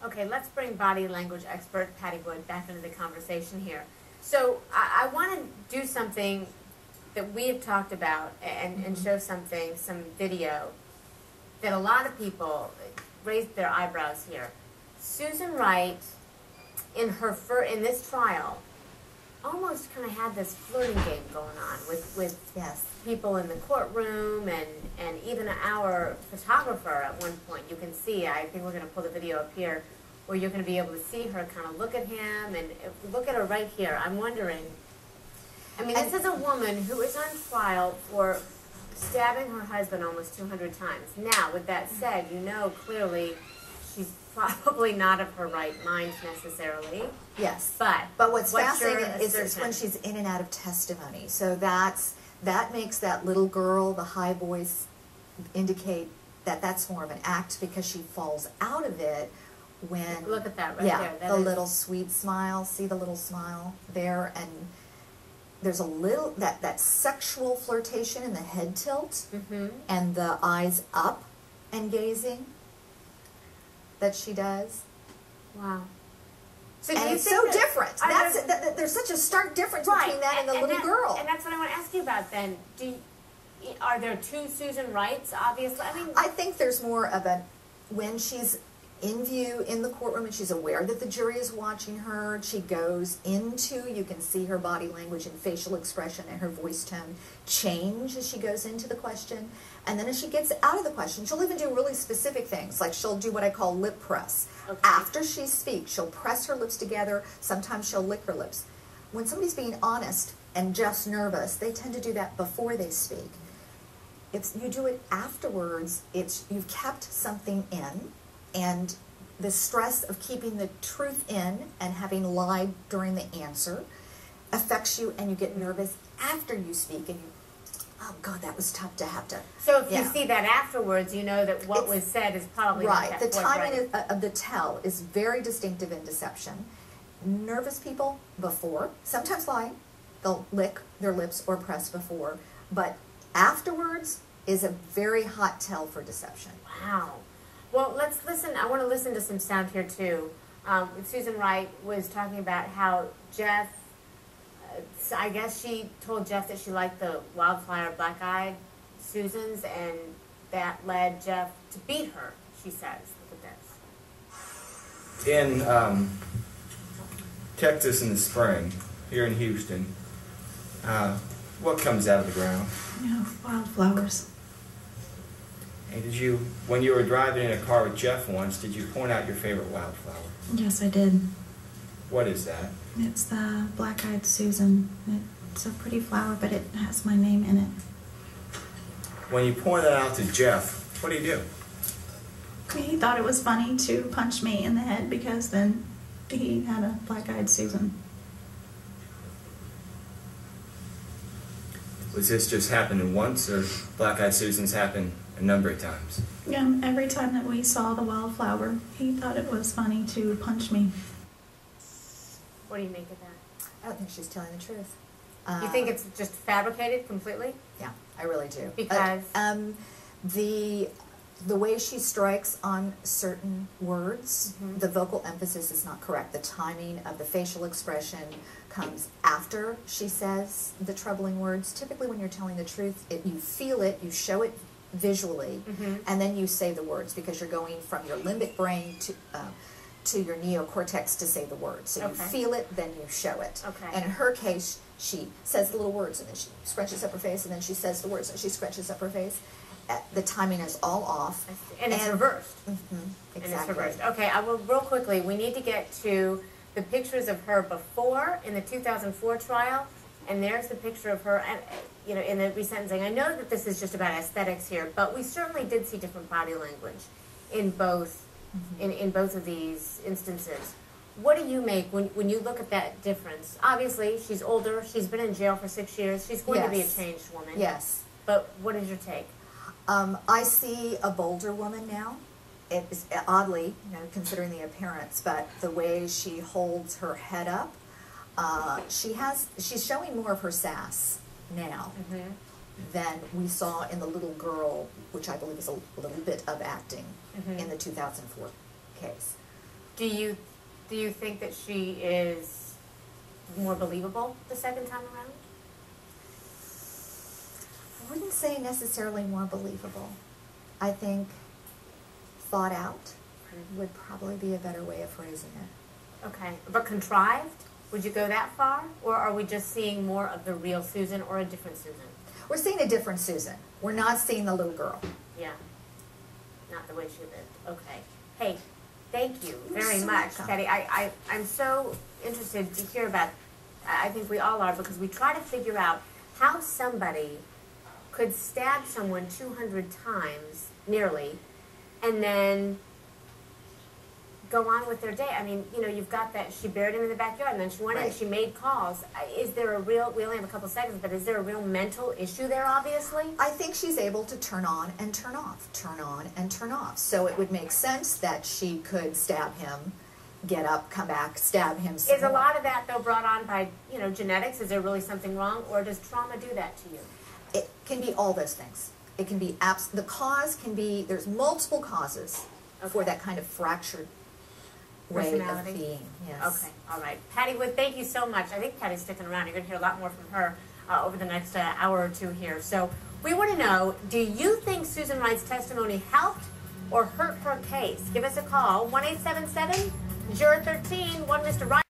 Okay, let's bring body language expert Patti Wood back into the conversation here. So I want to do something that we have talked about and show something, some video, that a lot of people raised their eyebrows here. Susan Wright, in this trial, almost kind of had this flirting game going on with Yes. people in the courtroom and even our photographer at one point. You can see, I think we're going to pull the video up here, where you're going to be able to see her kind of look at him and look at her right here. I'm wondering, I mean, this is a woman who is on trial for stabbing her husband almost 200 times. Now, with that said, you know clearly she's probably not of her right mind necessarily. Yes. But what's fascinating is when she's in and out of testimony. So that makes that little girl, the high voice, indicate that that's more of an act, because she falls out of it when... Look at that right there. Yeah, the little sweet smile. See the little smile there? And there's a little, that sexual flirtation in the head tilt and the eyes up and gazing that she does. Wow. So and it's so different. There's such a stark difference between that and the little girl. And that's what I want to ask you about then. Are there two Susan Wrights, obviously? I think there's more of a, when she's in view in the courtroom and she's aware that the jury is watching her, she goes into, you can see her body language and facial expression and her voice tone change as she goes into the question. And then as she gets out of the question, she'll even do really specific things, like she'll do what I call lip press. Okay. After she speaks, she'll press her lips together. Sometimes she'll lick her lips. When somebody's being honest and just nervous, they tend to do that before they speak. If you do it afterwards, you've kept something in, and the stress of keeping the truth in and having lied during the answer affects you, and you get nervous after you speak, and you, oh God, that was tough to have to. So if you see that afterwards, you know that what was said is probably right. Not The that timing of the tell is very distinctive in deception. Nervous people before, sometimes lie, they'll lick their lips or press before, but afterwards is a very hot tell for deception. Wow. Well, let's listen. I want to listen to some sound here, too. Susan Wright was talking about how Jeff, I guess she told Jeff that she liked the wildflower black-eyed Susans, and that led Jeff to beat her, she says. Look at this. In Texas in the spring, here in Houston, what comes out of the ground? Wildflowers. And did you, when you were driving in a car with Jeff once, did you point out your favorite wildflower? Yes, I did. What is that? It's the black-eyed Susan. It's a pretty flower, but it has my name in it. When you pointed out to Jeff, what did he do? He thought it was funny to punch me in the head because then he had a black-eyed Susan. Was this just happening once, or black-eyed Susans happen a number of times? Yeah, every time that we saw the wildflower, he thought it was funny to punch me. What do you make of that? I don't think she's telling the truth. You think it's just fabricated completely? Yeah, I really do. Because? The way she strikes on certain words, the vocal emphasis is not correct. The timing of the facial expression comes after she says the troubling words. Typically when you're telling the truth, you feel it, you show it visually, and then you say the words, because you're going from your limbic brain to your neocortex to say the words. So you feel it, then you show it. And in her case, she says the little words, and then she scrunches up her face, and then she says the words, and she scrunches up her face. The timing is all off. And it's reversed. Exactly. And it's reversed. Okay, I will, real quickly, we need to get to the pictures of her before in the 2004 trial, and there's the picture of her, you know, in the resentencing. I know that this is just about aesthetics here, but we certainly did see different body language in both, in both of these instances. What do you make when you look at that difference? Obviously, she's older. She's been in jail for 6 years. She's going to be a changed woman. Yes. But what is your take? I see a bolder woman now. It is oddly, you know, considering the appearance, but the way she holds her head up, she's showing more of her sass now than we saw in the little girl, which I believe is a little bit of acting in the 2004 case. Do you think that she is more believable the second time around? I wouldn't say necessarily more believable. I think thought out would probably be a better way of phrasing it. Okay, but contrived? Would you go that far? Or are we just seeing more of the real Susan or a different Susan? We're seeing a different Susan. We're not seeing the little girl. Yeah, not the way she lived. Okay. Hey, thank you very so much, welcome. Teddy. I'm so interested to hear about, I think we all are, because we try to figure out how somebody could stab someone 200 times, nearly, and then go on with their day. I mean, you know, you've got that, she buried him in the backyard, and then she went in, Right. she made calls. Is there a real, we only have a couple seconds, but is there a real mental issue there, obviously? I think she's able to turn on and turn off, turn on and turn off. So it would make sense that she could stab him, get up, come back, stab him some Is a more. lot of that, though, brought on by, you know, genetics? Is there really something wrong, or does trauma do that to you? It can be all those things. It can be the cause can be, there's multiple causes for Okay. that kind of fractured way of Personality? being. Yes. Okay, all right. Patti Wood, thank you so much. I think Patty's sticking around. You're going to hear a lot more from her over the next hour or two here. So we want to know, do you think Susan Wright's testimony helped or hurt her case? Give us a call, 1-877-013, 1 Mr. Wright.